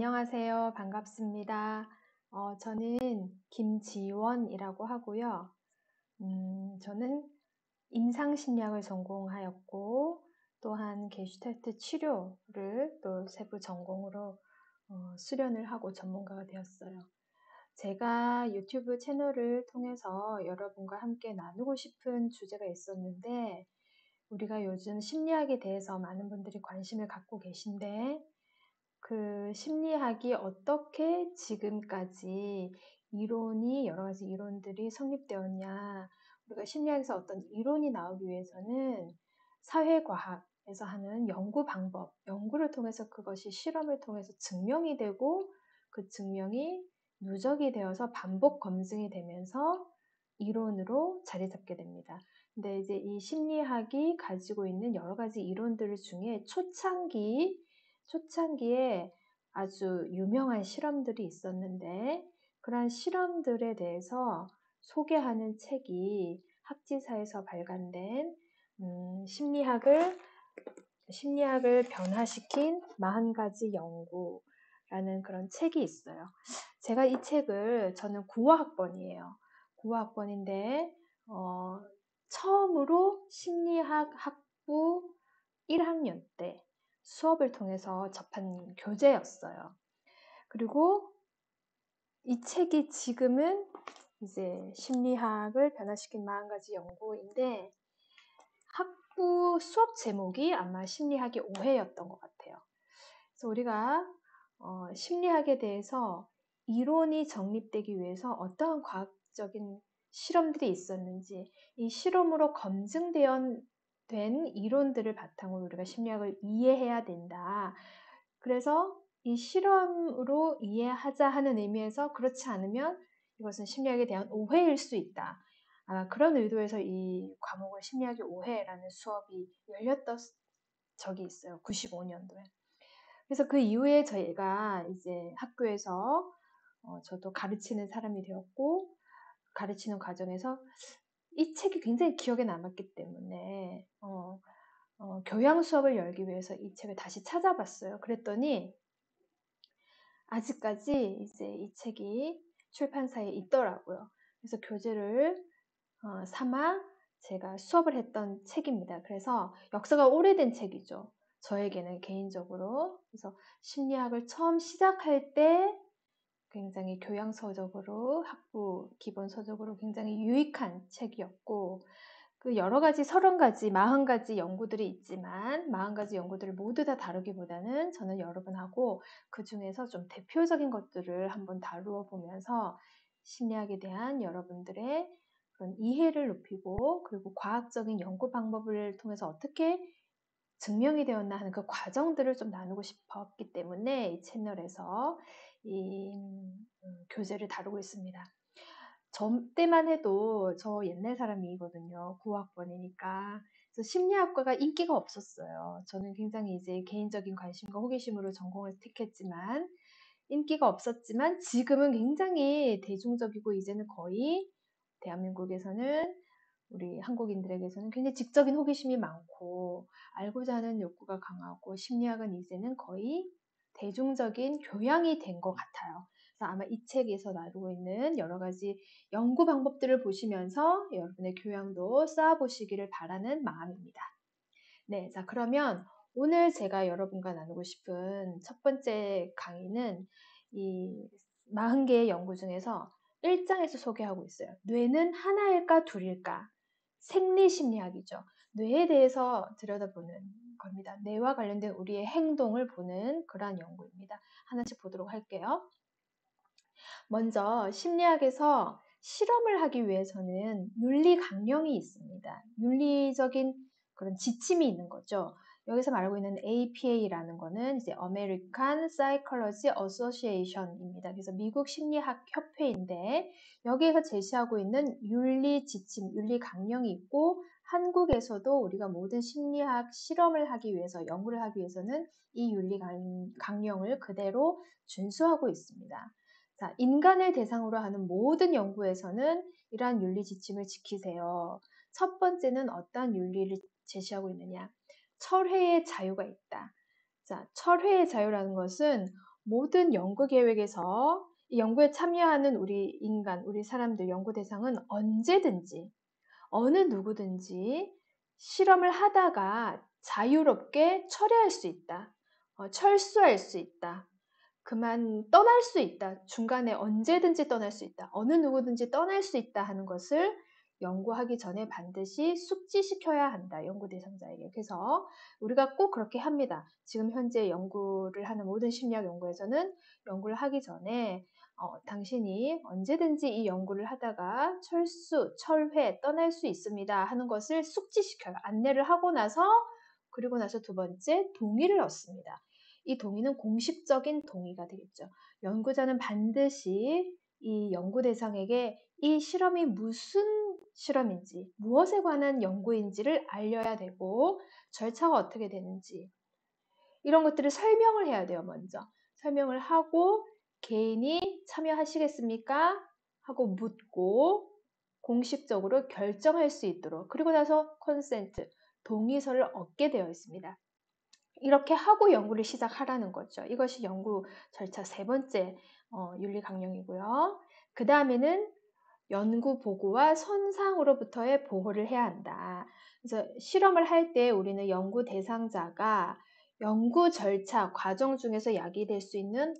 안녕하세요. 반갑습니다. 저는 김지원이라고 하고요. 저는 임상심리학을 전공하였고, 또한 게슈탈트 치료를 또 세부 전공으로 수련을 하고 전문가가 되었어요. 제가 유튜브 채널을 통해서 여러분과 함께 나누고 싶은 주제가 있었는데, 우리가 요즘 심리학에 대해서 많은 분들이 관심을 갖고 계신데, 그 심리학이 어떻게 지금까지 여러 가지 이론들이 성립되었냐. 우리가 심리학에서 어떤 이론이 나오기 위해서는 사회과학에서 하는 연구 방법, 연구를 통해서 그것이 실험을 통해서 증명이 되고 그 증명이 누적이 되어서 반복 검증이 되면서 이론으로 자리 잡게 됩니다. 근데 이제 이 심리학이 가지고 있는 여러 가지 이론들 중에 초창기에 아주 유명한 실험들이 있었는데, 그러한 실험들에 대해서 소개하는 책이 학지사에서 발간된 심리학을 변화시킨 40가지 연구라는 그런 책이 있어요. 제가 이 책을, 저는 국어학번이에요. 국어학번인데 처음으로 심리학 학부 1학년 때 수업을 통해서 접한 교재였어요. 그리고 이 책이 지금은 이제 심리학을 변화시킨 40가지 연구인데, 학부 수업 제목이 아마 심리학의 오해였던 것 같아요. 그래서 우리가 심리학에 대해서 이론이 정립되기 위해서 어떠한 과학적인 실험들이 있었는지, 이 실험으로 검증된 이론들을 바탕으로 우리가 심리학을 이해해야 된다. 그래서 이 실험으로 이해하자 하는 의미에서, 그렇지 않으면 이것은 심리학에 대한 오해일 수 있다. 그런 의도에서 이 과목을 심리학의 오해라는 수업이 열렸던 적이 있어요. 95년도에. 그래서 그 이후에 저희가 이제 학교에서 저도 가르치는 사람이 되었고, 가르치는 과정에서 이 책이 굉장히 기억에 남았기 때문에 교양 수업을 열기 위해서 이 책을 다시 찾아봤어요. 그랬더니 아직까지 이제 이 책이 출판사에 있더라고요. 그래서 교재를 삼아 제가 수업을 했던 책입니다. 그래서 역사가 오래된 책이죠. 저에게는 개인적으로. 그래서 심리학을 처음 시작할 때 굉장히 교양서적으로, 학부 기본서적으로 굉장히 유익한 책이었고, 그 여러 가지 30가지, 40가지 연구들이 있지만 40가지 연구들을 모두 다 다루기보다는 저는 여러분하고 그 중에서 좀 대표적인 것들을 한번 다루어 보면서 심리학에 대한 여러분들의 그런 이해를 높이고, 그리고 과학적인 연구 방법을 통해서 어떻게 증명이 되었나 하는 그 과정들을 좀 나누고 싶었기 때문에 이 채널에서 이 교재를 다루고 있습니다. 저 때만 해도 저 옛날 사람이거든요. 9학번이니까. 그래서 심리학과가 인기가 없었어요. 저는 굉장히 이제 개인적인 관심과 호기심으로 전공을 택했지만, 인기가 없었지만 지금은 굉장히 대중적이고, 이제는 거의 대한민국에서는, 우리 한국인들에게서는 굉장히 지적인 호기심이 많고 알고자 하는 욕구가 강하고, 심리학은 이제는 거의 대중적인 교양이 된 것 같아요. 그래서 아마 이 책에서 나누고 있는 여러 가지 연구 방법들을 보시면서 여러분의 교양도 쌓아보시기를 바라는 마음입니다. 네, 자, 그러면 오늘 제가 여러분과 나누고 싶은 첫 번째 강의는 이 40개의 연구 중에서 1장에서 소개하고 있어요. 뇌는 하나일까 둘일까? 생리심리학이죠. 뇌에 대해서 들여다보는 겁니다. 뇌와 관련된 우리의 행동을 보는 그러한 연구입니다. 하나씩 보도록 할게요. 먼저 심리학에서 실험을 하기 위해서는 윤리 강령이 있습니다. 윤리적인 그런 지침이 있는 거죠. 여기서 말하고 있는 APA라는 거는 이제 American Psychology Association입니다. 그래서 미국 심리학 협회인데, 여기에서 제시하고 있는 윤리 지침, 윤리 강령이 있고, 한국에서도 우리가 모든 심리학 실험을 하기 위해서, 연구를 하기 위해서는 이 윤리 강령을 그대로 준수하고 있습니다. 자, 인간을 대상으로 하는 모든 연구에서는 이러한 윤리 지침을 지키세요. 첫 번째는 어떠한 윤리를 제시하고 있느냐? 철회의 자유가 있다. 자, 철회의 자유라는 것은 모든 연구 계획에서 이 연구에 참여하는 우리 인간, 우리 사람들, 연구 대상은 언제든지 어느 누구든지 실험을 하다가 자유롭게 철회할 수 있다. 철수할 수 있다. 그만 떠날 수 있다. 중간에 언제든지 떠날 수 있다. 어느 누구든지 떠날 수 있다 하는 것을 연구하기 전에 반드시 숙지시켜야 한다. 연구 대상자에게. 그래서 우리가 꼭 그렇게 합니다. 지금 현재 연구를 하는 모든 심리학 연구에서는 연구를 하기 전에 당신이 언제든지 이 연구를 하다가 철수, 철회, 떠날 수 있습니다 하는 것을 숙지시켜요. 안내를 하고 나서 그리고 나서 두 번째 동의를 얻습니다. 이 동의는 공식적인 동의가 되겠죠. 연구자는 반드시 이 연구 대상에게 이 실험이 무슨 실험인지, 무엇에 관한 연구인지를 알려야 되고 절차가 어떻게 되는지 이런 것들을 설명을 해야 돼요. 먼저 설명을 하고 개인이 참여하시겠습니까? 하고 묻고 공식적으로 결정할 수 있도록 그리고 나서 컨센트, 동의서를 얻게 되어 있습니다. 이렇게 하고 연구를 시작하라는 거죠. 이것이 연구 절차 세 번째 윤리 강령이고요. 그 다음에는 연구 보고와 손상으로부터의 보호를 해야 한다. 그래서 실험을 할 때 우리는 연구 대상자가 연구 절차, 과정 중에서 야기될 수 있는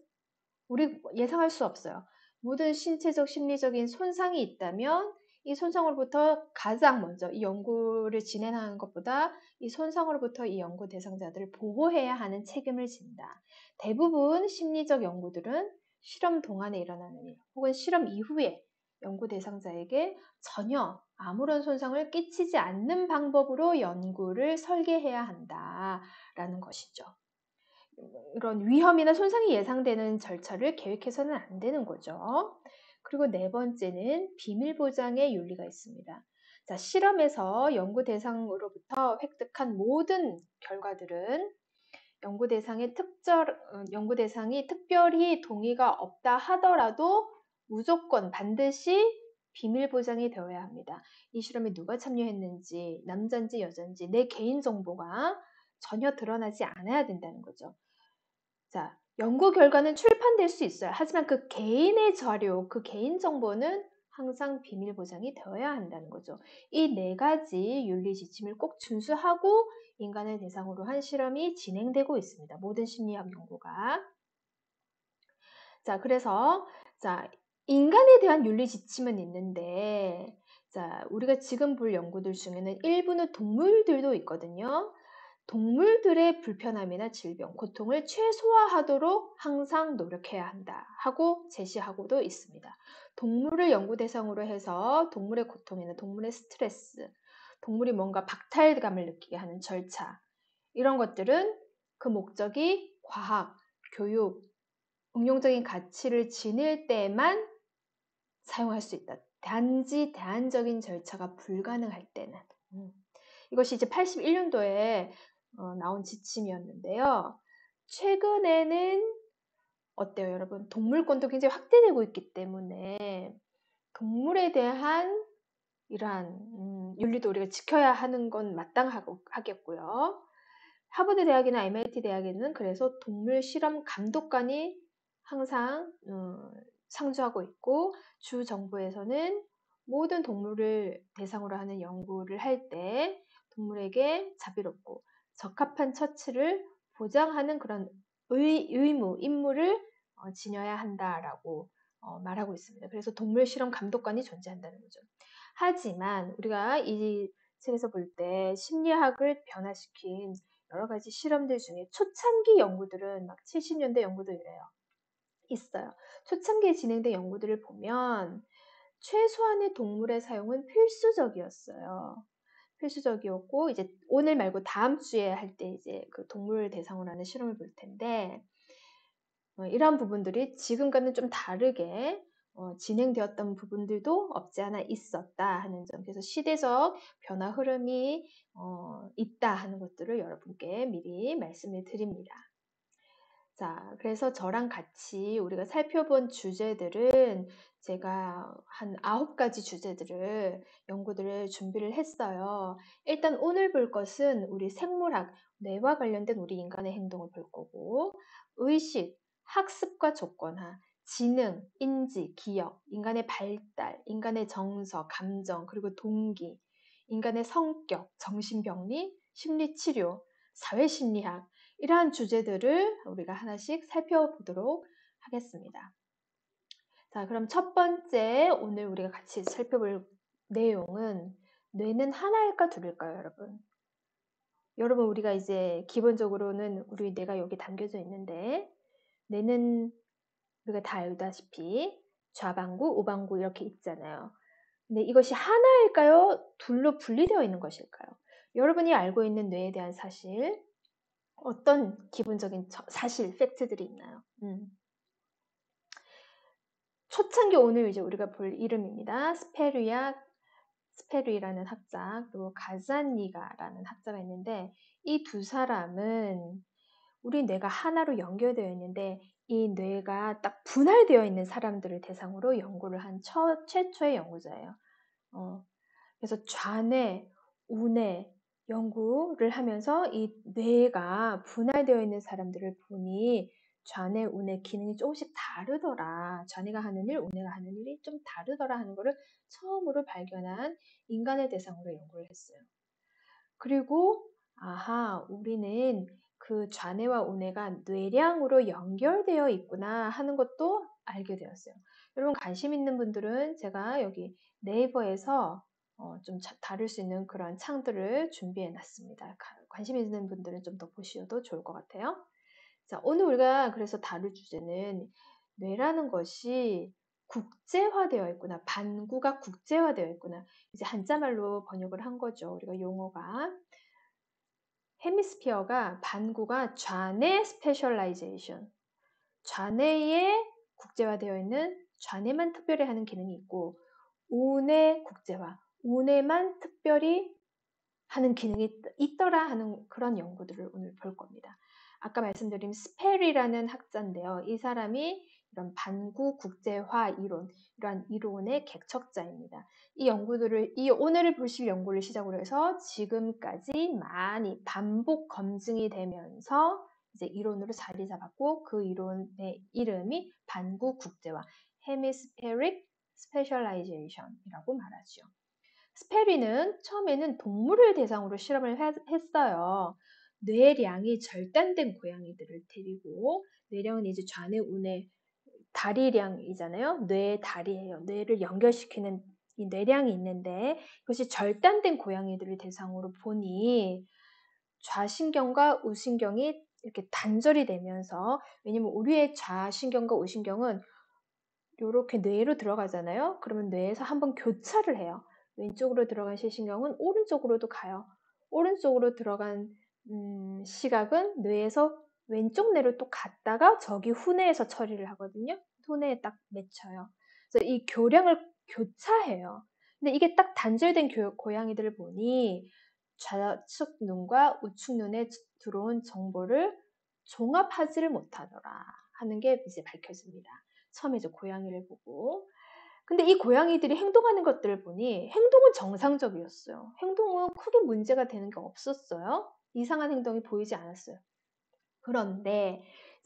우리 예상할 수 없어요. 모든 신체적, 심리적인 손상이 있다면 이 손상으로부터 가장 먼저 이 연구를 진행하는 것보다 이 손상으로부터 이 연구 대상자들을 보호해야 하는 책임을 진다. 대부분 심리적 연구들은 실험 동안에 일어나는 일 혹은 실험 이후에 연구 대상자에게 전혀 아무런 손상을 끼치지 않는 방법으로 연구를 설계해야 한다라는 것이죠. 이런 위험이나 손상이 예상되는 절차를 계획해서는 안 되는 거죠. 그리고 네 번째는 비밀 보장의 윤리가 있습니다. 자, 실험에서 연구 대상으로부터 획득한 모든 결과들은 연구 대상이 특별히 동의가 없다 하더라도 무조건 반드시 비밀 보장이 되어야 합니다. 이 실험에 누가 참여했는지, 남자인지 여자인지 내 개인 정보가 전혀 드러나지 않아야 된다는 거죠. 자, 연구 결과는 출판될 수 있어요. 하지만 그 개인의 자료, 그 개인 정보는 항상 비밀 보장이 되어야 한다는 거죠. 이 네 가지 윤리 지침을 꼭 준수하고 인간을 대상으로 한 실험이 진행되고 있습니다. 모든 심리학 연구가. 자, 그래서 인간에 대한 윤리 지침은 있는데 우리가 지금 볼 연구들 중에는 일부는 동물들도 있거든요. 동물들의 불편함이나 질병, 고통을 최소화하도록 항상 노력해야 한다 하고 제시하고도 있습니다. 동물을 연구 대상으로 해서 동물의 고통이나 동물의 스트레스, 동물이 뭔가 박탈감을 느끼게 하는 절차 이런 것들은 그 목적이 과학, 교육, 응용적인 가치를 지닐 때만 사용할 수 있다. 단지 대안적인 절차가 불가능할 때는. 이것이 이제 81년도에 나온 지침이었는데요. 최근에는 어때요, 여러분? 동물권도 굉장히 확대되고 있기 때문에 동물에 대한 이러한 윤리도 우리가 지켜야 하는 건 마땅하겠고요. 하버드 대학이나 MIT 대학에는 그래서 동물 실험 감독관이 항상 상주하고 있고 주 정부에서는 모든 동물을 대상으로 하는 연구를 할 때 동물에게 자비롭고 적합한 처치를 보장하는 그런 의무, 임무를 지녀야 한다라고 말하고 있습니다. 그래서 동물 실험 감독관이 존재한다는 거죠. 하지만 우리가 이 책에서 볼 때 심리학을 변화시킨 여러 가지 실험들 중에 초창기 연구들은 막 70년대 연구도 이래요. 있어요. 초창기에 진행된 연구들을 보면 최소한의 동물의 사용은 필수적이었어요. 필수적이었고 이제 오늘 말고 다음 주에 할 때 이제 그 동물 대상으로 하는 실험을 볼 텐데 이러한 부분들이 지금과는 좀 다르게 진행되었던 부분들도 없지 않아 있었다 하는 점. 그래서 시대적 변화 흐름이 있다 하는 것들을 여러분께 미리 말씀을 드립니다. 자, 그래서 저랑 같이 우리가 살펴본 주제들은 제가 한 9가지 주제들을 연구들을 준비를 했어요. 일단 오늘 볼 것은 우리 생물학, 뇌와 관련된 우리 인간의 행동을 볼 거고 의식, 학습과 조건화, 지능, 인지, 기억, 인간의 발달, 인간의 정서, 감정, 그리고 동기, 인간의 성격, 정신병리, 심리치료, 사회심리학, 이러한 주제들을 우리가 하나씩 살펴보도록 하겠습니다. 자, 그럼 첫 번째 오늘 우리가 같이 살펴볼 내용은 뇌는 하나일까 둘일까요, 여러분? 여러분, 우리가 이제 기본적으로는 우리 뇌가 여기 담겨져 있는데 뇌는 우리가 다 알다시피 좌반구, 우반구 이렇게 있잖아요. 근데 이것이 하나일까요? 둘로 분리되어 있는 것일까요? 여러분이 알고 있는 뇌에 대한 사실, 어떤 기본적인 사실, 팩트들이 있나요? 초창기 오늘 이제 우리가 볼 이름입니다. 스페리라는 학자, 그리고 가자니가라는 학자가 있는데 이 두 사람은 우리 뇌가 하나로 연결되어 있는데 이 뇌가 딱 분할되어 있는 사람들을 대상으로 연구를 한 최초의 연구자예요. 그래서 좌뇌, 우뇌 연구를 하면서 이 뇌가 분할되어 있는 사람들을 보니 좌뇌, 우뇌 기능이 조금씩 다르더라. 좌뇌가 하는 일, 우뇌가 하는 일이 좀 다르더라 하는 것을 처음으로 발견한 인간을 대상으로 연구를 했어요. 그리고 우리는 그 좌뇌와 우뇌가 뇌량으로 연결되어 있구나 하는 것도 알게 되었어요. 여러분 관심 있는 분들은 제가 여기 네이버에서 좀 다룰 수 있는 그런 창들을 준비해 놨습니다. 관심 있는 분들은 좀 더 보셔도 좋을 것 같아요. 자, 오늘 우리가 그래서 다룰 주제는 뇌라는 것이 국제화되어 있구나. 반구가 국제화되어 있구나. 이제 한자말로 번역을 한 거죠. 우리가 용어가. 헤미스피어가 반구가 좌뇌 스페셜라이제이션. 좌뇌에 국제화되어 있는 좌뇌만 특별히 하는 기능이 있고 우뇌 국제화. 우뇌만 특별히 하는 기능이 있더라 하는 그런 연구들을 오늘 볼 겁니다. 아까 말씀드린 스페리라는 학자인데요. 이 사람이 이런 반구 국제화 이론, 이러한 이론의 개척자입니다. 이 연구들을, 오늘 보실 연구를 시작으로 해서 지금까지 많이 반복 검증이 되면서 이제 이론으로 자리 잡았고 그 이론의 이름이 반구 국제화, Hemispheric Specialization이라고 말하죠. 스페리는 처음에는 동물을 대상으로 실험을 했어요. 뇌량이 절단된 고양이들을 데리고, 뇌량은 이제 좌뇌, 우뇌, 다리량이잖아요. 뇌의 다리예요. 뇌를 연결시키는 이 뇌량이 있는데 이것이 절단된 고양이들을 대상으로 보니 좌신경과 우신경이 이렇게 단절이 되면서, 왜냐면 우리의 좌신경과 우신경은 이렇게 뇌로 들어가잖아요. 그러면 뇌에서 한번 교차를 해요. 왼쪽으로 들어간 시신경은 오른쪽으로도 가요. 오른쪽으로 들어간 시각은 뇌에서 왼쪽 뇌로 또 갔다가 저기 후뇌에서 처리를 하거든요. 후뇌에 딱 맺혀요. 그래서 이 교량을 교차해요. 근데 이게 딱 단절된 고양이들을 보니 좌측 눈과 우측 눈에 들어온 정보를 종합하지를 못하더라 하는 게 이제 밝혀집니다. 처음에 이제 고양이를 보고. 근데 이 고양이들이 행동하는 것들을 보니 행동은 정상적이었어요. 행동은 크게 문제가 되는 게 없었어요. 이상한 행동이 보이지 않았어요. 그런데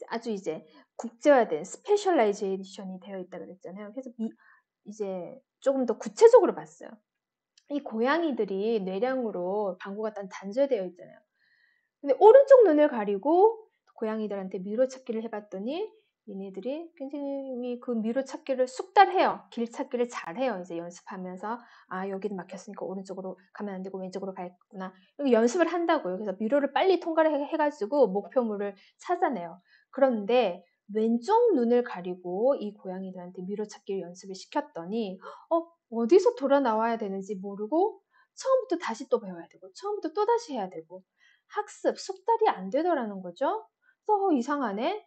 아주 이제 국제화된 스페셜라이제이션이 되어 있다 그랬잖아요. 그래서 이제 조금 더 구체적으로 봤어요. 이 고양이들이 뇌량으로 방구가 단절되어 있잖아요. 근데 오른쪽 눈을 가리고 고양이들한테 미로 찾기를 해봤더니 얘네들이 굉장히 그 미로 찾기를 숙달해요. 길 찾기를 잘해요. 이제 연습하면서 여기는 막혔으니까 오른쪽으로 가면 안 되고 왼쪽으로 가야겠구나. 연습을 한다고요. 그래서 미로를 빨리 통과를 해가지고 목표물을 찾아내요. 그런데 왼쪽 눈을 가리고 이 고양이들한테 미로 찾기를 연습을 시켰더니 어디서 돌아 나와야 되는지 모르고 처음부터 다시 또 배워야 되고 처음부터 또 다시 해야 되고 학습, 숙달이 안 되더라는 거죠. 그래서 이상하네.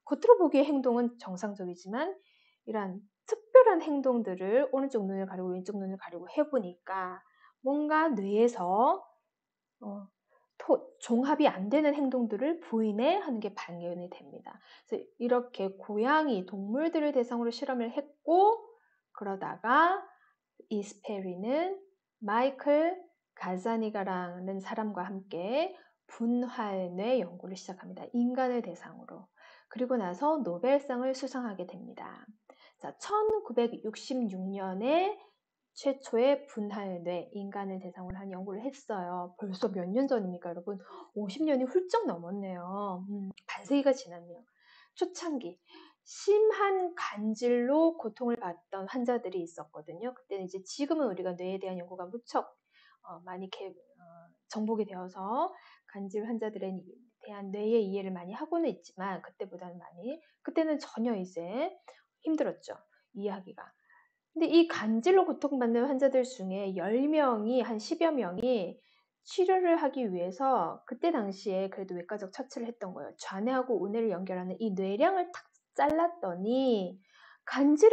겉으로 보기에 행동은 정상적이지만 이런 특별한 행동들을 오른쪽 눈을 가리고 왼쪽 눈을 가리고 해보니까 뭔가 뇌에서 종합이 안 되는 행동들을 부인해 하는 게 발견이 됩니다. 그래서 이렇게 고양이, 동물들을 대상으로 실험을 했고 그러다가 이 스페리는 마이클 가자니가라는 사람과 함께 분할뇌 연구를 시작합니다. 인간을 대상으로. 그리고 나서 노벨상을 수상하게 됩니다. 자, 1966년에 최초의 분할뇌 인간을 대상으로 한 연구를 했어요. 벌써 몇 년 전입니까, 여러분? 50년이 훌쩍 넘었네요. 반세기가 지났네요. 초창기 심한 간질로 고통을 받던 환자들이 있었거든요. 그때는 이제 지금은 우리가 뇌에 대한 연구가 무척 많이 정복이 되어서 간질 환자들에 대한 뇌의 이해를 많이 하고는 있지만 그때는 전혀 이제 힘들었죠. 이해하기가. 근데 이 간질로 고통받는 환자들 중에 10명이, 한 10여 명이 치료를 하기 위해서 그때 당시에 그래도 외과적 처치를 했던 거예요. 좌뇌하고 우뇌를 연결하는 이 뇌량을 탁 잘랐더니 간질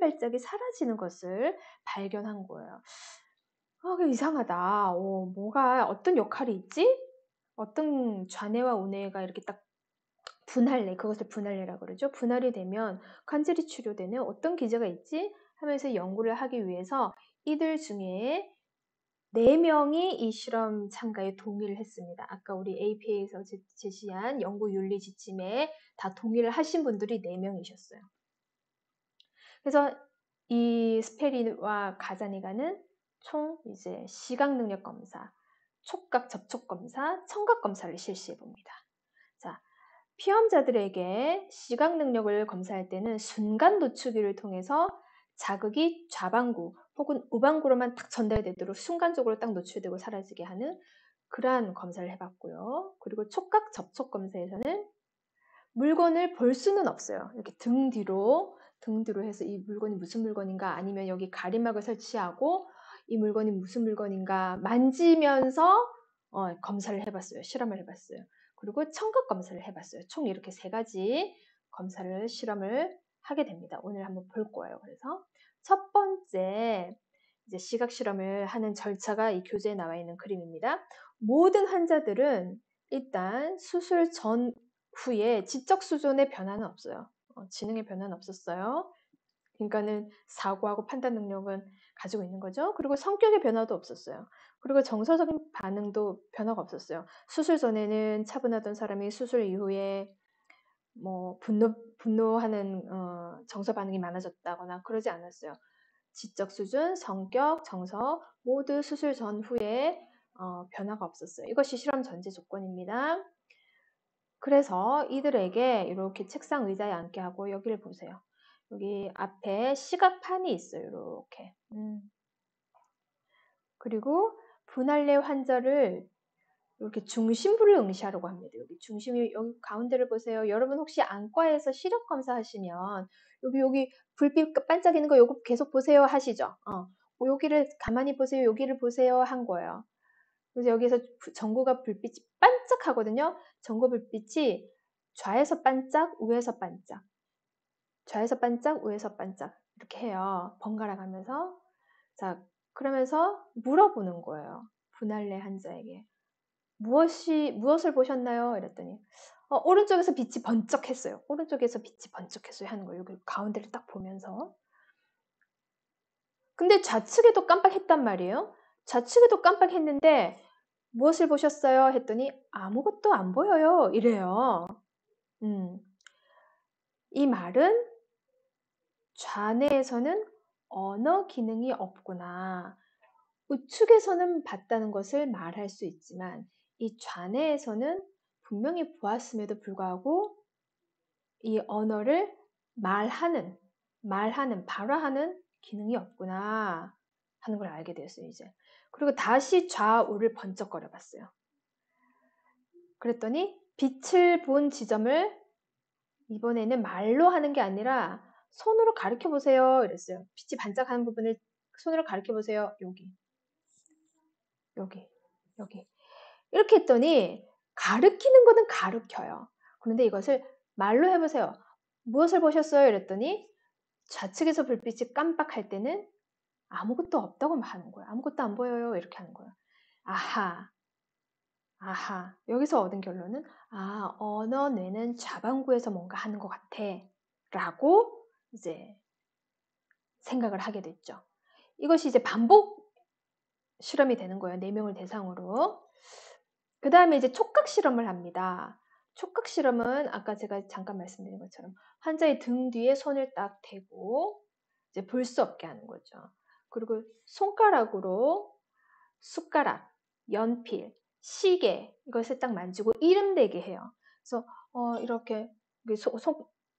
발작이 사라지는 것을 발견한 거예요. 그 이상하다. 뭐가 어떤 역할이 있지? 어떤 좌뇌와 우뇌가 이렇게 딱 그것을 분할뇌라고 그러죠. 분할이 되면 간질이 치료되는 어떤 기제가 있지? 하면서 연구를 하기 위해서 이들 중에 4명이 이 실험 참가에 동의를 했습니다. 아까 우리 APA에서 제시한 연구 윤리 지침에 다 동의를 하신 분들이 4명이셨어요. 그래서 이 스페리와 가자니가는 총 이제 시각 능력 검사, 촉각 접촉 검사, 청각 검사를 실시해 봅니다. 자, 피험자들에게 시각 능력을 검사할 때는 순간 노출기를 통해서 자극이 좌방구 혹은 우방구로만 딱 전달되도록 순간적으로 딱 노출되고 사라지게 하는 그러한 검사를 해봤고요. 그리고 촉각 접촉 검사에서는 물건을 볼 수는 없어요. 이렇게 등 뒤로 해서 이 물건이 무슨 물건인가, 아니면 여기 가림막을 설치하고 이 물건이 무슨 물건인가 만지면서 검사를 해봤어요. 실험을 해봤어요. 그리고 청각 검사를 해봤어요. 총 이렇게 3가지 실험을 하게 됩니다. 오늘 한번 볼 거예요. 그래서 첫 번째 이제 시각 실험을 하는 절차가 이 교재에 나와 있는 그림입니다. 모든 환자들은 일단 수술 전후에 지적 수준의 변화는 없어요. 지능의 변화는 없었어요. 그러니까는 사고하고 판단 능력은 가지고 있는 거죠. 그리고 성격의 변화도 없었어요. 그리고 정서적인 반응도 변화가 없었어요. 수술 전에는 차분하던 사람이 수술 이후에 뭐 분노하는 정서 반응이 많아졌다거나 그러지 않았어요. 지적 수준, 성격, 정서 모두 수술 전후에 변화가 없었어요. 이것이 실험 전제 조건입니다. 그래서 이들에게 이렇게 책상 의자에 앉게 하고 여기를 보세요. 여기 앞에 시각판이 있어요. 이렇게. 그리고 분할뇌 환자를 이렇게 중심부를 응시하려고 합니다. 여기 중심이 여기 가운데를 보세요. 여러분 혹시 안과에서 시력 검사하시면 여기 불빛 반짝이는 거 요거 계속 보세요 하시죠? 여기를 가만히 보세요. 여기를 보세요 한 거예요. 그래서 여기서 전구가 불빛이 반짝하거든요. 전구 불빛이 좌에서 반짝, 우에서 반짝, 좌에서 반짝, 우에서 반짝 이렇게 해요. 번갈아 가면서. 자, 그러면서 물어보는 거예요. 분할뇌 환자에게. 무엇을 보셨나요? 이랬더니 오른쪽에서 빛이 번쩍했어요. 오른쪽에서 빛이 번쩍했어요 하는 거예요. 여기 가운데를 딱 보면서. 근데 좌측에도 깜빡했단 말이에요. 좌측에도 깜빡했는데 무엇을 보셨어요? 했더니 아무것도 안 보여요. 이래요. 이 말은 좌뇌에서는 언어 기능이 없구나. 우측에서는 봤다는 것을 말할 수 있지만 이 좌뇌에서는 분명히 보았음에도 불구하고 이 언어를 말하는, 발화하는 기능이 없구나 하는 걸 알게 되었어요, 이제. 그리고 다시 좌우를 번쩍거려 봤어요. 그랬더니 빛을 본 지점을 이번에는 말로 하는 게 아니라 손으로 가르쳐 보세요. 이랬어요. 빛이 반짝하는 부분을 손으로 가르쳐 보세요. 여기. 이렇게 했더니 가르치는 거는 가르쳐요. 그런데 이것을 말로 해보세요. 무엇을 보셨어요? 이랬더니 좌측에서 불빛이 깜빡할 때는 아무것도 없다고 하는 거예요. 아무것도 안 보여요. 이렇게 하는 거예요. 아하. 여기서 얻은 결론은 언어 뇌는 좌방구에서 뭔가 하는 것 같아. 라고 이제 생각을 하게 됐죠. 이것이 이제 반복 실험이 되는 거예요. 4명을 대상으로. 그 다음에 이제 촉각 실험을 합니다. 촉각 실험은 아까 제가 잠깐 말씀드린 것처럼 환자의 등 뒤에 손을 딱 대고 이제 볼 수 없게 하는 거죠. 그리고 손가락으로 숟가락, 연필, 시계 이것을 딱 만지고 이름 대게 해요. 그래서 이렇게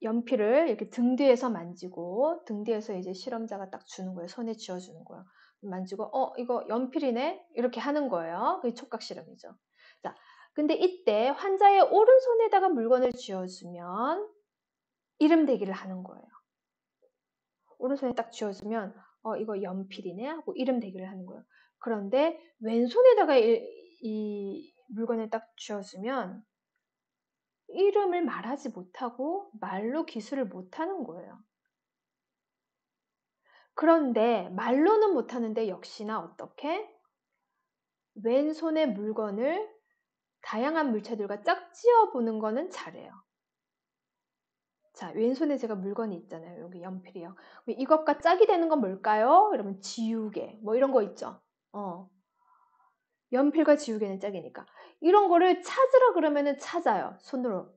연필을 이렇게 등 뒤에서 만지고 등 뒤에서 이제 실험자가 딱 주는 거예요. 손에 쥐어 주는 거예요. 만지고 이거 연필이네 이렇게 하는 거예요. 그게 촉각 실험이죠. 자, 근데 이때 환자의 오른손에다가 물건을 쥐어주면 이름 대기를 하는 거예요. 오른손에 딱 쥐어주면 이거 연필이네 하고 이름 대기를 하는 거예요. 그런데 왼손에다가 이 물건을 딱 쥐어주면 이름을 말하지 못하고 말로 기술을 못하는 거예요. 그런데 말로는 못하는데 역시나 어떻게? 왼손의 물건을 다양한 물체들과 짝지어 보는 거는 잘해요. 자, 왼손에 제가 물건이 있잖아요. 여기 연필이요. 이것과 짝이 되는 건 뭘까요? 이러면 지우개, 뭐 이런 거 있죠. 연필과 지우개는 짝이니까. 이런 거를 찾으라 그러면은 찾아요. 손으로.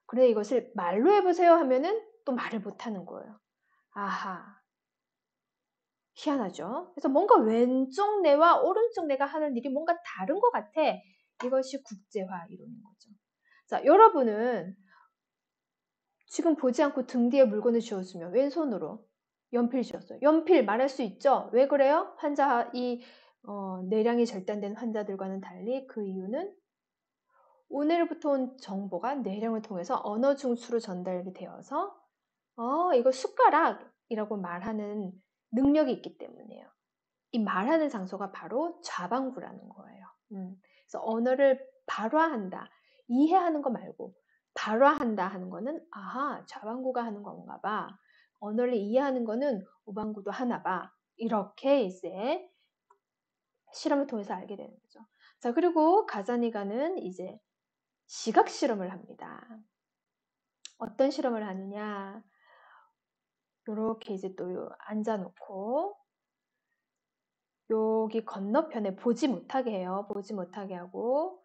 그런데 이것을 말로 해보세요 하면은 또 말을 못하는 거예요. 아하. 희한하죠? 그래서 뭔가 왼쪽 뇌와 오른쪽 뇌가 하는 일이 뭔가 다른 것 같아. 이것이 국제화 이론인 거죠. 자, 여러분은 지금 보지 않고 등 뒤에 물건을 쥐었으면 왼손으로 연필 쥐었어요. 연필 말할 수 있죠? 왜 그래요? 뇌량이 절단된 환자들과는 달리 그 이유는 오늘부터 온 정보가 뇌량을 통해서 언어 중추로 전달이 되어서 이거 숟가락이라고 말하는 능력이 있기 때문이에요. 이 말하는 장소가 바로 좌방구라는 거예요. 그래서 언어를 발화한다, 이해하는 거 말고 발화한다 하는 거는 아하, 좌방구가 하는 건가 봐. 언어를 이해하는 거는 우방구도 하나 봐. 이렇게 이제 실험을 통해서 알게 되는 거죠. 자, 그리고 가자니가는 이제 시각 실험을 합니다. 어떤 실험을 하느냐? 요렇게 이제 또 앉아놓고 여기 건너편에 보지 못하게 해요. 보지 못하게 하고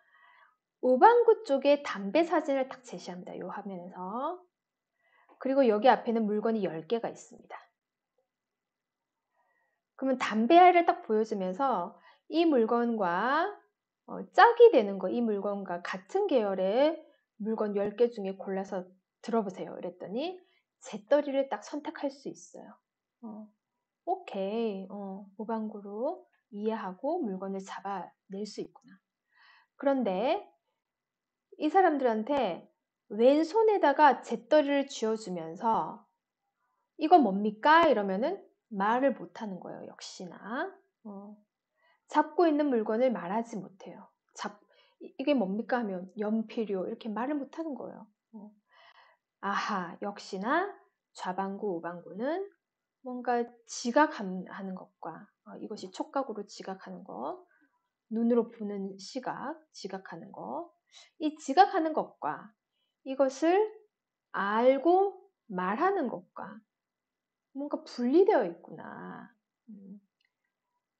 우방구 쪽에 담배 사진을 딱 제시합니다. 요 화면에서. 그리고 여기 앞에는 물건이 10개가 있습니다. 그러면 담배알을 딱 보여주면서 이 물건과 짝이 되는 거, 이 물건과 같은 계열의 물건 10개 중에 골라서 들어보세요. 이랬더니 재떨이를 딱 선택할 수 있어요. 오케이. 우방구로 이해하고 물건을 잡아낼 수 있구나. 그런데 이 사람들한테 왼손에다가 재떨이를 쥐어주면서 이거 뭡니까? 이러면은 말을 못하는 거예요. 역시나. 잡고 있는 물건을 말하지 못해요. 이게 뭡니까? 하면 연필이요. 이렇게 말을 못하는 거예요. 아하, 역시나 좌방구, 우방구는 뭔가 지각하는 것과 이것이 촉각으로 지각하는 것, 눈으로 보는 시각, 지각하는 것, 이 지각하는 것과 이것을 알고 말하는 것과 뭔가 분리되어 있구나.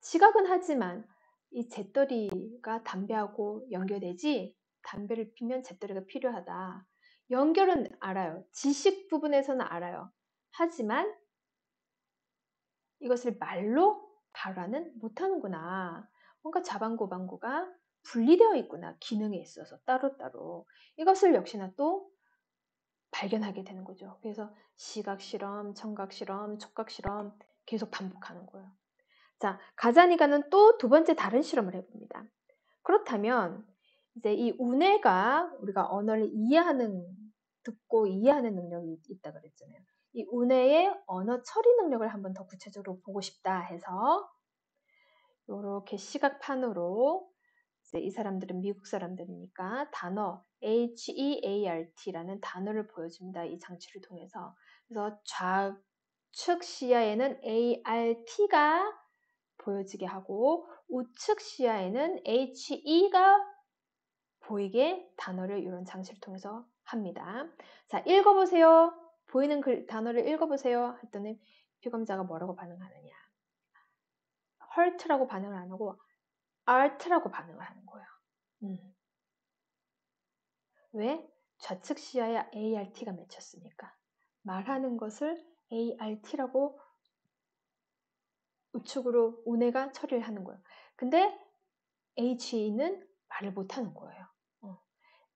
지각은 하지만 이 재떨이가 담배하고 연결되지 담배를 피면 재떨이가 필요하다. 연결은 알아요. 지식 부분에서는 알아요. 하지만 이것을 말로 발화는 못하는구나. 뭔가 자방고방구가 분리되어 있구나. 기능에 있어서 따로따로. 이것을 역시나 또 발견하게 되는 거죠. 그래서 시각 실험, 청각 실험, 촉각 실험 계속 반복하는 거예요. 자, 가자니가는 또 두 번째 다른 실험을 해봅니다. 그렇다면 이제 이 우뇌가 우리가 언어를 듣고 이해하는 능력이 있다 그랬잖아요. 이 우뇌의 언어 처리 능력을 한번 더 구체적으로 보고 싶다 해서 이렇게 시각판으로 이제 이 사람들은 미국 사람들이니까 단어 HEART라는 단어를 보여줍니다. 이 장치를 통해서. 그래서 좌측 시야에는 ART가 보여지게 하고 우측 시야에는 HE가 보이게 단어를 이런 장치를 통해서 합니다. 자, 읽어보세요. 보이는 단어를 읽어보세요. 했더니 피검자가 뭐라고 반응하느냐. hurt라고 반응을 안 하고 art라고 반응을 하는 거예요. 왜? 좌측 시야에 ART가 맺혔으니까 말하는 것을 ART라고 우측으로 운해가 처리를 하는 거예요. 근데 HE는 말을 못하는 거예요.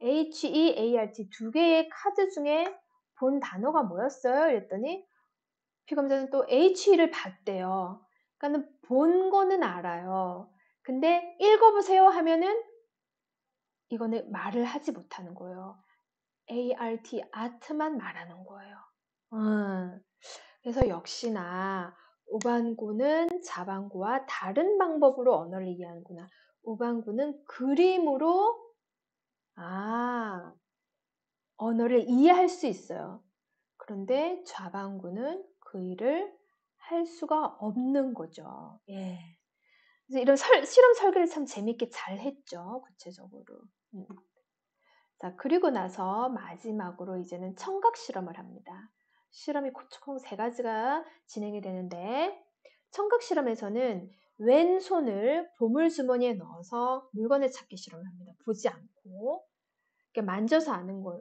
HE, ART 두 개의 카드 중에 본 단어가 뭐였어요? 이랬더니 피검사는 또 HE를 봤대요. 그러니까 본 거는 알아요. 근데 읽어보세요 하면은 이거는 말을 하지 못하는 거예요. ART, art만 말하는 거예요. 그래서 역시나 우반구는 자반구와 다른 방법으로 언어를 이해하는구나. 우반구는 그림으로 언어를 이해할 수 있어요. 그런데 좌반구는 그 일을 할 수가 없는 거죠. 예. 그래서 이런 실험 설계를 참 재밌게 잘 했죠. 구체적으로. 자, 그리고 나서 마지막으로 이제는 청각 실험을 합니다. 실험이 총 3가지가 진행이 되는데 청각 실험에서는 왼손을 보물주머니에 넣어서 물건을 찾기 실험을 합니다. 보지 않고 만져서 아는 거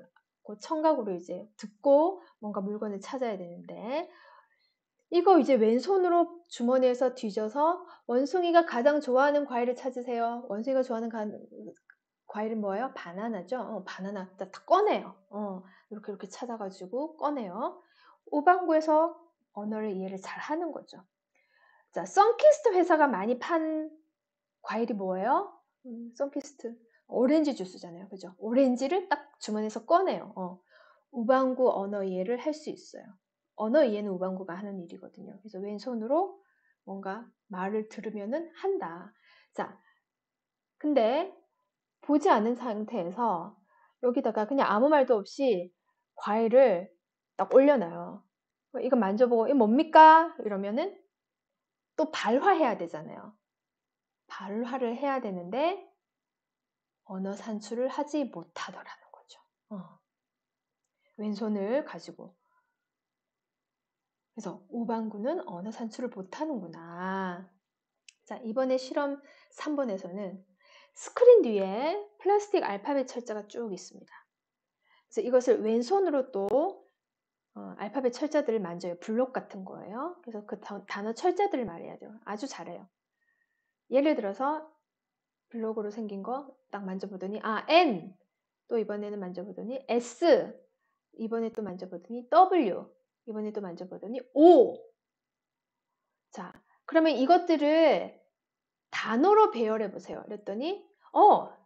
청각으로 이제 듣고 뭔가 물건을 찾아야 되는데 이거 이제 왼손으로 주머니에서 뒤져서 원숭이가 가장 좋아하는 과일을 찾으세요. 원숭이가 좋아하는 과일은 뭐예요? 바나나죠? 바나나 다 꺼내요. 이렇게 찾아가지고 꺼내요. 오방구에서 언어를 이해를 잘 하는 거죠. 자, 선키스트 회사가 많이 판 과일이 뭐예요? 선키스트. 오렌지 주스잖아요. 그죠? 오렌지를 딱 주머니에서 꺼내요. 우방구 언어 이해를 할 수 있어요. 언어 이해는 우방구가 하는 일이거든요. 그래서 왼손으로 뭔가 말을 들으면은 한다. 자, 근데 보지 않은 상태에서 여기다가 그냥 아무 말도 없이 과일을 딱 올려놔요. 이거 만져보고 이거 뭡니까? 이러면은 또 발화해야 되잖아요. 발화를 해야 되는데 언어 산출을 하지 못하더라는 거죠. 왼손을 가지고. 그래서 우방구는 언어 산출을 못하는구나. 자, 이번에 실험 3번에서는 스크린 뒤에 플라스틱 알파벳 철자가 쭉 있습니다. 그래서 이것을 왼손으로 또 알파벳 철자들을 만져요. 블록 같은 거예요. 그래서 그 단어 철자들을 말해야 돼요. 아주 잘해요. 예를 들어서 블록으로 생긴 거 딱 만져보더니 N, 또 이번에는 만져보더니 S, 이번에 또 만져보더니 W, 이번에 또 만져보더니 O. 자, 그러면 이것들을 단어로 배열해 보세요. 그랬더니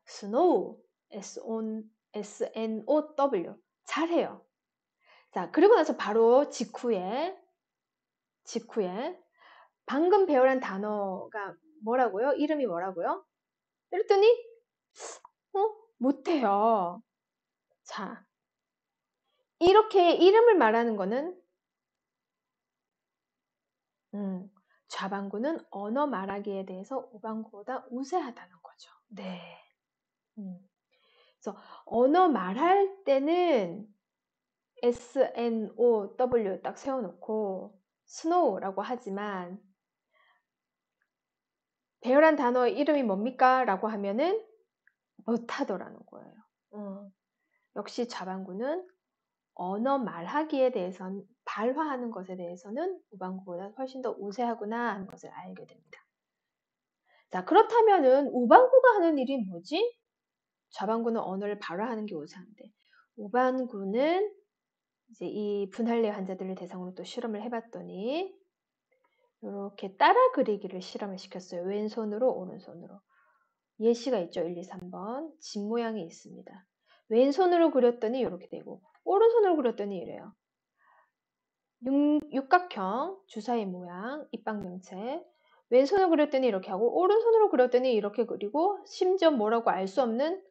snow, S-N-O-W. 잘해요. 자, 그리고 나서 바로 직후에 방금 배열한 단어가 뭐라고요? 이름이 뭐라고요? 그랬더니 못해요. 자, 이렇게 이름을 말하는 거는 좌반구는 언어 말하기에 대해서 우반구보다 우세하다는 거죠. 네. 그래서 언어 말할 때는 SNOW 딱 세워놓고 snow라고 하지만 배열한 단어 이름이 뭡니까? 라고 하면은 못하더라는 거예요. 역시 좌반구는 언어 말하기에 대해서는 발화하는 것에 대해서는 우반구보다 훨씬 더 우세하구나 하는 것을 알게 됩니다. 자, 그렇다면은 우반구가 하는 일이 뭐지? 좌반구는 언어를 발화하는 게 우세한데 우반구는 이제 이 분할뇌 환자들을 대상으로 또 실험을 해봤더니 이렇게 따라 그리기를 실험을 시켰어요. 왼손으로 오른손으로. 예시가 있죠. 1, 2, 3번. 집 모양이 있습니다. 왼손으로 그렸더니 이렇게 되고 오른손으로 그렸더니 이래요. 육각형 주사위 모양 입방명체 왼손으로 그렸더니 이렇게 하고 오른손으로 그렸더니 이렇게 그리고 심지어 뭐라고 알 수 없는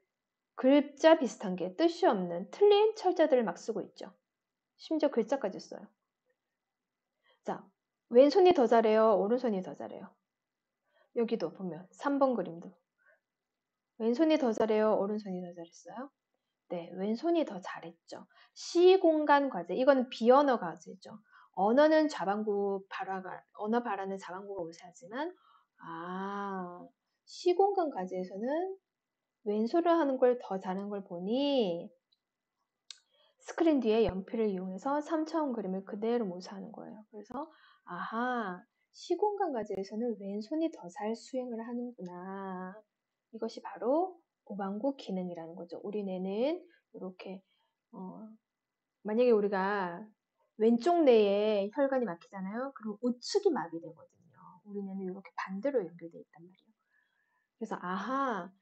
글자 비슷한 게 뜻이 없는 틀린 철자들을 막 쓰고 있죠. 심지어 글자까지 써요. 자, 왼손이 더 잘해요? 오른손이 더 잘해요? 여기도 보면 3번 그림도 왼손이 더 잘해요? 오른손이 더 잘했어요? 네, 왼손이 더 잘했죠. 시공간 과제, 이거는 비언어 과제죠. 언어는 언어 발화는 좌반구가 우세하지만, 시공간 과제에서는 왼손으로 하는 걸 더 잘하는 걸 보니, 스크린 뒤에 연필을 이용해서 3차원 그림을 그대로 묘사하는 거예요. 그래서 아하, 시공간 과제에서는 왼손이 더 잘 수행을 하는구나. 이것이 바로 오방구 기능이라는 거죠. 우리 뇌는 이렇게 만약에 우리가 왼쪽 뇌에 혈관이 막히잖아요. 그럼 우측이 마비되거든요. 우리 뇌는 이렇게 반대로 연결되어 있단 말이에요. 그래서 아하,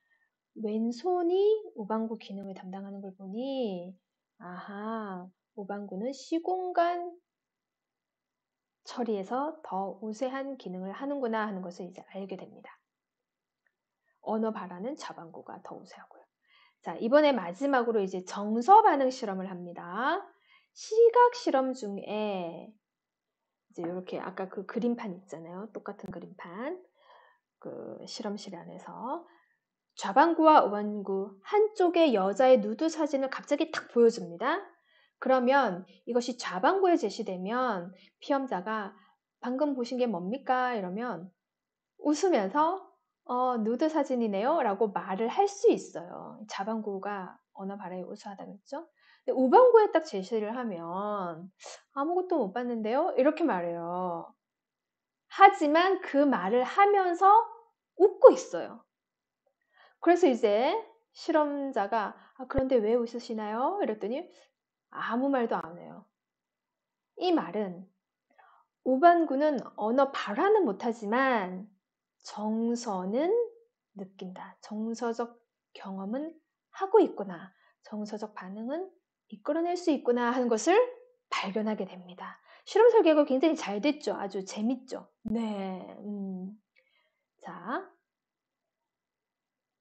왼손이 오방구 기능을 담당하는 걸 보니 아하, 오방구는 시공간 처리에서 더 우세한 기능을 하는구나 하는 것을 이제 알게 됩니다. 언어 발화는 좌방구가 더 우세하고요. 자, 이번에 마지막으로 이제 정서 반응 실험을 합니다. 시각 실험 중에 이제 이렇게 아까 그 그림판 있잖아요. 똑같은 그림판. 그 실험실 안에서 좌방구와 우방구 한쪽에 여자의 누드 사진을 갑자기 탁 보여줍니다. 그러면 이것이 좌방구에 제시되면 피험자가 방금 보신 게 뭡니까? 이러면 웃으면서 누드 사진이네요 라고 말을 할 수 있어요. 좌방구가 언어 발화에 우수하다고 했죠. 근데 우방구에 딱 제시를 하면 아무것도 못 봤는데요? 이렇게 말해요. 하지만 그 말을 하면서 웃고 있어요. 그래서 이제 실험자가 그런데 왜 웃으시나요? 이랬더니 아무 말도 안 해요. 이 말은 우반구는 언어 발화는 못하지만 정서는 느낀다. 정서적 경험은 하고 있구나. 정서적 반응은 이끌어낼 수 있구나 하는 것을 발견하게 됩니다. 실험 설계가 굉장히 잘 됐죠. 아주 재밌죠. 네. 자,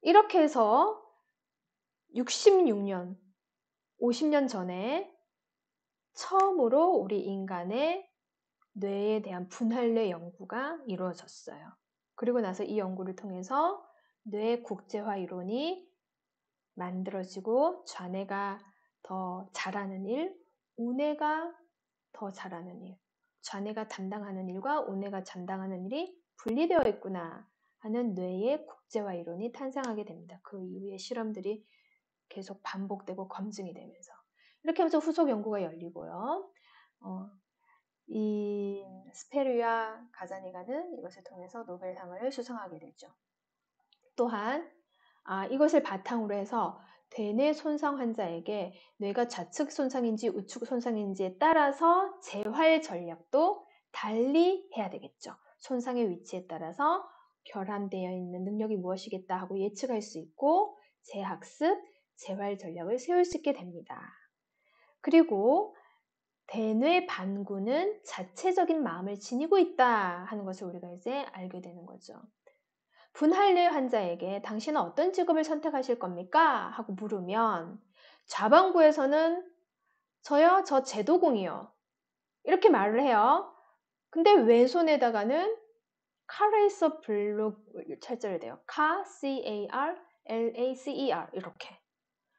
이렇게 해서 66년, 50년 전에 처음으로 우리 인간의 뇌에 대한 분할뇌 연구가 이루어졌어요. 그리고 나서 이 연구를 통해서 뇌 국제화 이론이 만들어지고 좌뇌가 더 잘하는 일, 우뇌가 더 잘하는 일, 좌뇌가 담당하는 일과 우뇌가 담당하는 일이 분리되어 있구나 하는 뇌의 국제화 이론이 탄생하게 됩니다. 그 이후에 실험들이 계속 반복되고 검증이 되면서 이렇게 하면서 후속 연구가 열리고요. 이 스페르와 가자니가는 이것을 통해서 노벨상을 수상하게 되죠. 또한 이것을 바탕으로 해서 대뇌 손상 환자에게 뇌가 좌측 손상인지 우측 손상인지에 따라서 재활 전략도 달리 해야 되겠죠. 손상의 위치에 따라서 결함되어 있는 능력이 무엇이겠다 하고 예측할 수 있고 재학습, 재활 전략을 세울 수 있게 됩니다. 그리고 대뇌 반구는 자체적인 마음을 지니고 있다 하는 것을 우리가 이제 알게 되는 거죠. 분할뇌 환자에게 당신은 어떤 직업을 선택하실 겁니까? 하고 물으면 좌반구에서는 저요? 저 제도공이요. 이렇게 말을 해요. 근데 왼손에다가는 카레이서 블록 철자를 대요. C-A-R-L-A-C-E-R 이렇게.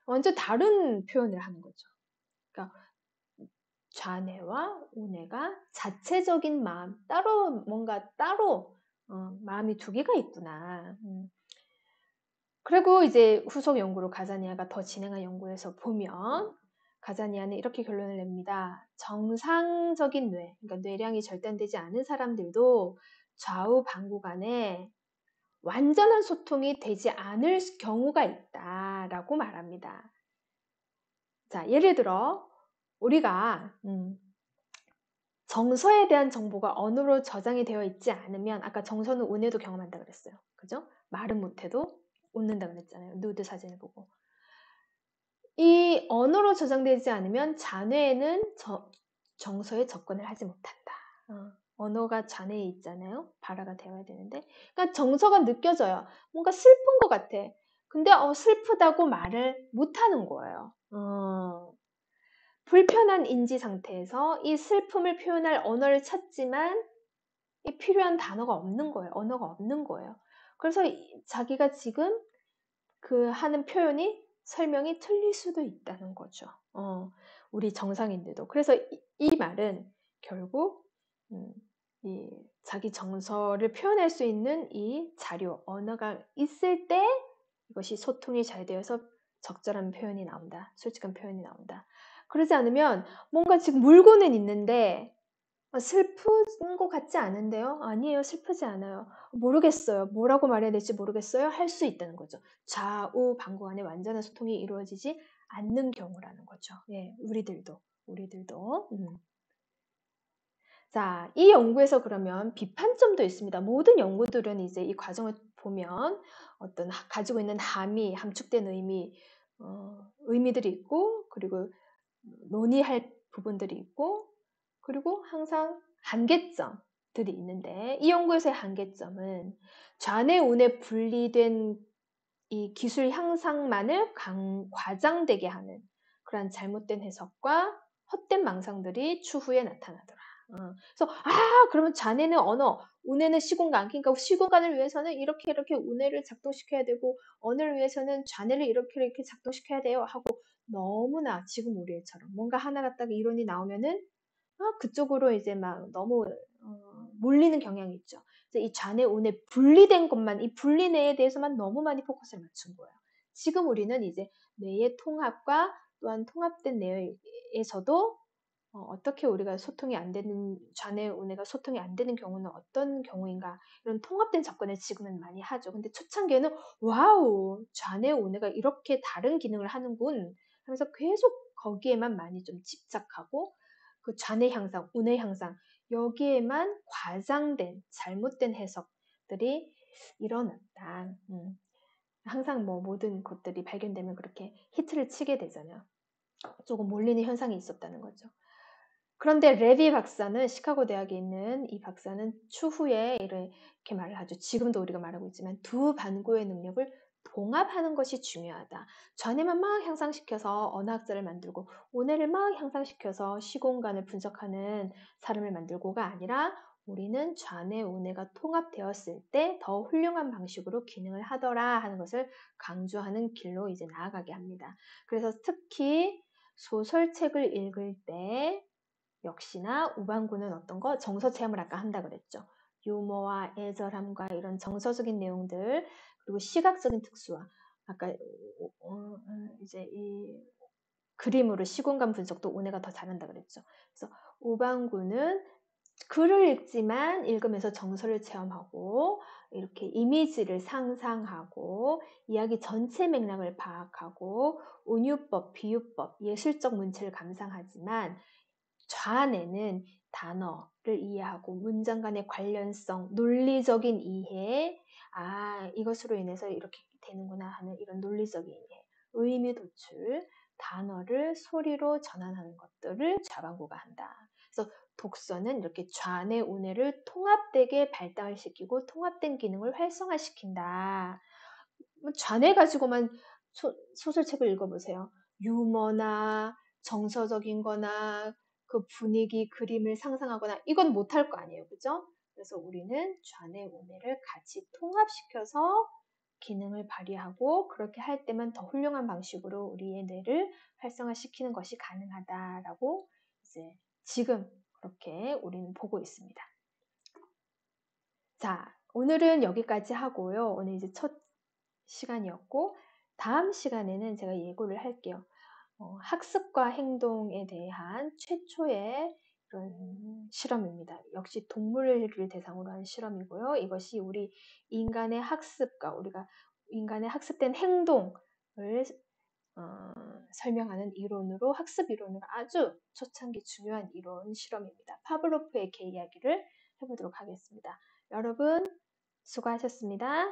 완전 다른 표현을 하는 거죠. 그러니까 좌뇌와 우뇌가 자체적인 마음, 뭔가 따로 마음이 두 개가 있구나. 그리고 이제 후속 연구로 가자니아가 더 진행한 연구에서 보면 가자니아는 이렇게 결론을 냅니다. 정상적인 뇌, 그러니까 뇌량이 절단되지 않은 사람들도 좌우 방구 간에 완전한 소통이 되지 않을 경우가 있다라고 말합니다. 자, 예를 들어 우리가 정서에 대한 정보가 언어로 저장이 되어 있지 않으면 아까 정서는 우뇌도 경험한다 그랬어요. 그죠? 말은 못해도 웃는다 그랬잖아요. 누드 사진을 보고. 이 언어로 저장되지 않으면 좌뇌에는 정서에 접근을 하지 못한다. 언어가 좌뇌에 있잖아요. 발화가 되어야 되는데. 그러니까 정서가 느껴져요. 뭔가 슬픈 것 같아. 근데 슬프다고 말을 못하는 거예요. 불편한 인지 상태에서 이 슬픔을 표현할 언어를 찾지만 이 필요한 단어가 없는 거예요. 언어가 없는 거예요. 그래서 자기가 지금 그 하는 표현이 설명이 틀릴 수도 있다는 거죠. 우리 정상인들도. 그래서 이 말은 결국 이 자기 정서를 표현할 수 있는 이 자료, 언어가 있을 때 이것이 소통이 잘 되어서 적절한 표현이 나온다. 솔직한 표현이 나온다. 그러지 않으면 뭔가 지금 물고는 있는데 슬픈 것 같지 않은데요? 아니에요. 슬프지 않아요. 모르겠어요. 뭐라고 말해야 될지 모르겠어요. 할 수 있다는 거죠. 좌우 방구 간에 완전한 소통이 이루어지지 않는 경우라는 거죠. 예, 우리들도. 자, 이 연구에서 그러면 비판점도 있습니다. 모든 연구들은 이제 이 과정을 보면 어떤 가지고 있는 함축된 의미들이 있고, 그리고 논의할 부분들이 있고, 그리고 항상 한계점들이 있는데, 이 연구에서의 한계점은 좌뇌 우뇌 분리된 이 기술 향상만을 과장되게 하는 그러한 잘못된 해석과 헛된 망상들이 추후에 나타나더라. 그래서 그러면 좌뇌는 언어, 우뇌는 시공간. 그러니까 시공간을 위해서는 이렇게 우뇌를 작동시켜야 되고 언어를 위해서는 좌뇌를 이렇게 작동시켜야 돼요. 하고 너무나 지금 우리처럼 뭔가 하나가 딱 이론이 나오면은 그쪽으로 이제 막 너무 몰리는 경향이 있죠. 그래서 이 좌뇌 우뇌 분리된 것만, 이 분리뇌에 대해서만 너무 많이 포커스를 맞춘 거예요. 지금 우리는 이제 뇌의 통합과 또한 통합된 뇌에서도 어떻게 우리가 소통이 안 되는, 좌뇌 우뇌가 소통이 안 되는 경우는 어떤 경우인가, 이런 통합된 접근을 지금은 많이 하죠. 근데 초창기에는 와우, 좌뇌 우뇌가 이렇게 다른 기능을 하는군 하면서 계속 거기에만 많이 좀 집착하고, 그 좌뇌 향상, 우뇌 향상, 여기에만 과장된 잘못된 해석들이 일어났다. 항상 뭐 모든 것들이 발견되면 그렇게 히트를 치게 되잖아요. 조금 몰리는 현상이 있었다는 거죠. 그런데 레비 박사는, 시카고 대학에 있는 이 박사는 추후에 이렇게 말을 하죠. 지금도 우리가 말하고 있지만 두 반구의 능력을 봉합하는 것이 중요하다. 좌뇌만 막 향상시켜서 언어학자를 만들고 우뇌를 막 향상시켜서 시공간을 분석하는 사람을 만들고가 아니라 우리는 좌뇌, 우뇌가 통합되었을 때 더 훌륭한 방식으로 기능을 하더라 하는 것을 강조하는 길로 이제 나아가게 합니다. 그래서 특히 소설책을 읽을 때 역시나 우방구는 어떤 거? 정서 체험을 아까 한다 그랬죠. 유머와 애절함과 이런 정서적인 내용들, 그리고 시각적인 특수화. 아까 이제 이 그림으로 시공간 분석도 우뇌가 더 잘한다 그랬죠. 그래서 우방구는 글을 읽지만 읽으면서 정서를 체험하고 이렇게 이미지를 상상하고 이야기 전체 맥락을 파악하고 운유법, 비유법, 예술적 문체를 감상하지만 좌뇌는 단어를 이해하고 문장 간의 관련성, 논리적인 이해, 이것으로 인해서 이렇게 되는구나 하는 이런 논리적인 이해, 의미 도출, 단어를 소리로 전환하는 것들을 좌반구가 한다. 그래서 독서는 이렇게 좌뇌, 우뇌를 통합되게 발달시키고 통합된 기능을 활성화시킨다. 좌뇌 가지고만 소설책을 읽어보세요. 유머나 정서적인 거나 그 분위기, 그림을 상상하거나 이건 못할 거 아니에요. 그죠? 그래서 우리는 좌뇌, 우뇌를 같이 통합시켜서 기능을 발휘하고 그렇게 할 때만 더 훌륭한 방식으로 우리의 뇌를 활성화시키는 것이 가능하다라고 이제 지금 그렇게 우리는 보고 있습니다. 자, 오늘은 여기까지 하고요. 오늘 이제 첫 시간이었고 다음 시간에는 제가 예고를 할게요. 학습과 행동에 대한 최초의 그런 실험입니다. 역시 동물을 대상으로 한 실험이고요. 이것이 우리 인간의 학습과 우리가 인간의 학습된 행동을 설명하는 이론으로, 학습 이론으로 아주 초창기 중요한 이론 실험입니다. 파블로프의 개 이야기를 해보도록 하겠습니다. 여러분 수고하셨습니다.